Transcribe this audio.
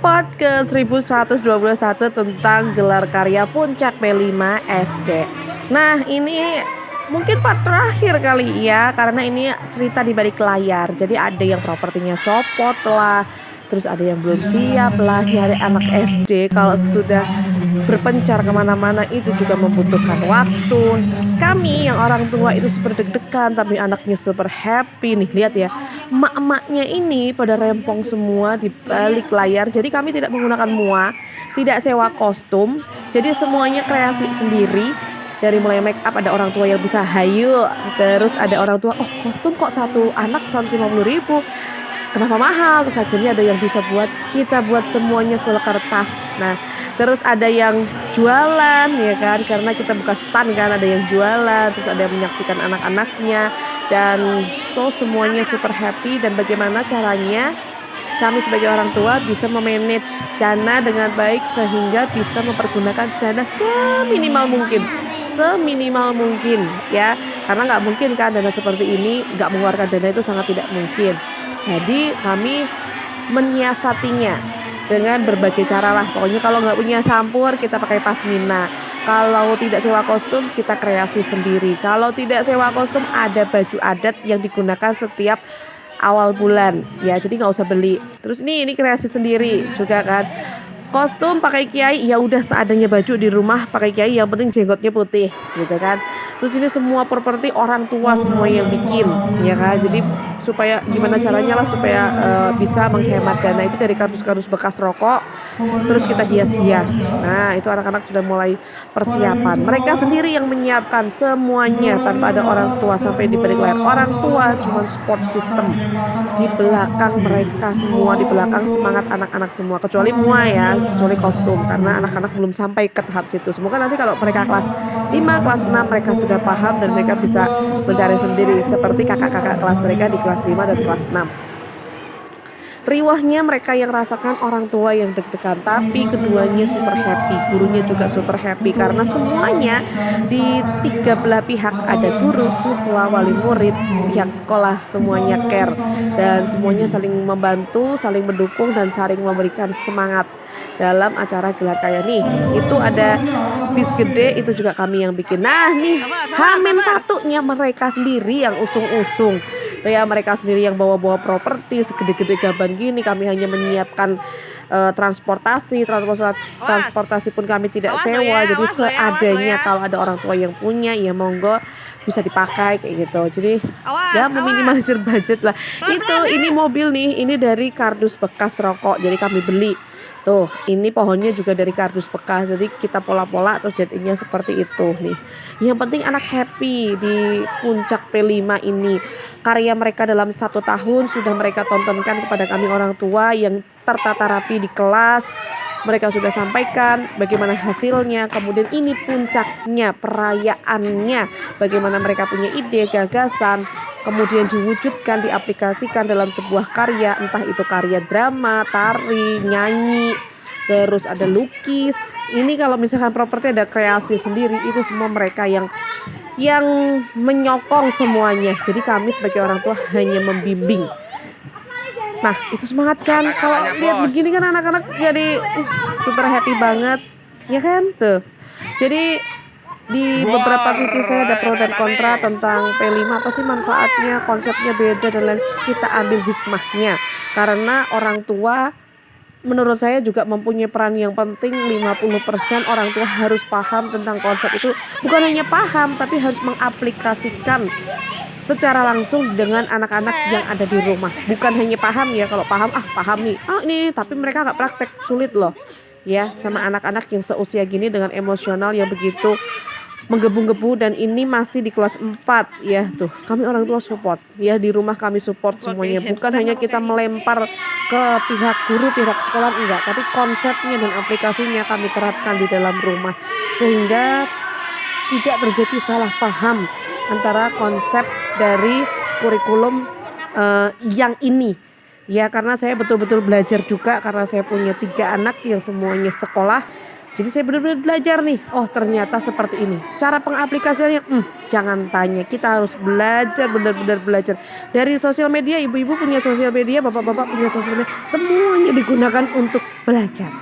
part ke 1121 tentang gelar karya Puncak P5 SC. Nah, ini mungkin part terakhir kali ya, karena ini cerita di balik layar. Jadi ada yang propertinya copot lah, terus ada yang belum siap lah nyari anak SD. Kalau sudah berpencar kemana-mana itu juga membutuhkan waktu. Kami yang orang tua itu super deg-degan, tapi anaknya super happy nih. Lihat ya, emak-emaknya ini pada rempong semua di balik layar. Jadi kami tidak menggunakan MUA, tidak sewa kostum. Jadi semuanya kreasi sendiri. Dari mulai make up ada orang tua yang bisa hayu, terus ada orang tua, oh kostum kok satu anak 150.000, kenapa mahal? Terus akhirnya ada yang bisa kita buat semuanya full kertas. Nah, terus ada yang jualan ya kan, karena kita buka stand kan, ada yang jualan, terus ada yang menyaksikan anak-anaknya, dan semuanya super happy. Dan bagaimana caranya kami sebagai orang tua bisa memanage dana dengan baik sehingga bisa mempergunakan dana seminimal mungkin ya, karena nggak mungkin kan dana seperti ini nggak mengeluarkan dana, itu sangat tidak mungkin. Jadi kami menyiasatinya dengan berbagai cara lah. Pokoknya kalau nggak punya sampur kita pakai pasmina, kalau tidak sewa kostum kita kreasi sendiri, kalau tidak sewa kostum ada baju adat yang digunakan setiap awal bulan ya, jadi nggak usah beli. Terus ini kreasi sendiri juga kan, kostum pakai kiai ya udah seadanya, baju di rumah pakai kiai yang penting jenggotnya putih gitu kan. Terus ini semua properti orang tua semua yang bikin ya kan, jadi supaya gimana caranya lah supaya bisa menghemat dana itu dari kardus-kardus bekas rokok, terus kita hias-hias. Nah itu anak-anak sudah mulai persiapan, mereka sendiri yang menyiapkan semuanya tanpa ada orang tua sampai di balik layar. Orang tua cuma support system di belakang mereka semua, di belakang semangat anak-anak semua, kecuali MUA ya, kecuali kostum, karena anak-anak belum sampai ke tahap situ. Semoga nanti kalau mereka kelas 5, kelas 6 mereka sudah paham dan mereka bisa mencari sendiri seperti kakak-kakak kelas mereka di kelas 5 dan kelas 6. Riwahnya mereka yang rasakan, orang tua yang deg-degan, tapi keduanya super happy, gurunya juga super happy karena semuanya di tiga belah pihak, ada guru, siswa, wali murid, pihak sekolah, semuanya care dan semuanya saling membantu, saling mendukung dan saling memberikan semangat dalam acara gelar karya nih. Itu ada bis gede, itu juga kami yang bikin. Nah nih Hamin satunya mereka sendiri yang usung-usung ya, mereka sendiri yang bawa-bawa properti segede-gede gaban gini. Kami hanya menyiapkan transportasi pun kami tidak sewa, jadi seadanya. Kalau ada orang tua yang punya ya monggo bisa dipakai kayak gitu, jadi ya meminimalisir budget lah. Ini mobil nih, ini dari kardus bekas rokok, jadi kami beli. Tuh, ini pohonnya juga dari kardus bekas, jadi kita pola-pola terus jadinya seperti itu nih. Yang penting anak happy di Puncak P5 ini. Karya mereka dalam 1 tahun sudah mereka tontonkan kepada kami orang tua yang tertata rapi di kelas. Mereka sudah sampaikan bagaimana hasilnya, kemudian ini puncaknya, perayaannya, bagaimana mereka punya ide, gagasan, kemudian diwujudkan, diaplikasikan dalam sebuah karya, entah itu karya drama, tari, nyanyi, terus ada lukis. Ini kalau misalkan properti ada kreasi sendiri, itu semua mereka yang menyokong semuanya. Jadi kami sebagai orang tua hanya membimbing. Nah itu semangat kan, kalau lihat begini kan anak-anak jadi super happy banget ya kan tuh. Jadi di beberapa video saya ada pro dan kontra tentang P5, apa sih manfaatnya, konsepnya beda dan lain. Kita ambil hikmahnya, karena orang tua menurut saya juga mempunyai peran yang penting. 50% orang tua harus paham tentang konsep itu, bukan hanya paham tapi harus mengaplikasikan secara langsung dengan anak-anak yang ada di rumah. Bukan hanya paham ya, kalau paham nih ini, tapi mereka nggak praktek, sulit loh ya sama anak-anak yang seusia gini dengan emosional yang begitu menggebu-gebu. Dan ini masih di kelas 4 ya, tuh kami orang tua support ya, di rumah kami support semuanya, bukan hanya kita melempar ke pihak guru, pihak sekolah, enggak, tapi konsepnya dan aplikasinya kami terapkan di dalam rumah sehingga tidak terjadi salah paham antara konsep dari kurikulum yang ini ya. Karena saya betul-betul belajar juga, karena saya punya 3 anak yang semuanya sekolah Jadi saya benar-benar belajar nih. Oh ternyata seperti ini. Cara pengaplikasiannya, jangan tanya. Kita harus belajar, benar-benar belajar. Dari sosial media, ibu-ibu punya sosial media, bapak-bapak punya sosial media. Semuanya digunakan untuk belajar.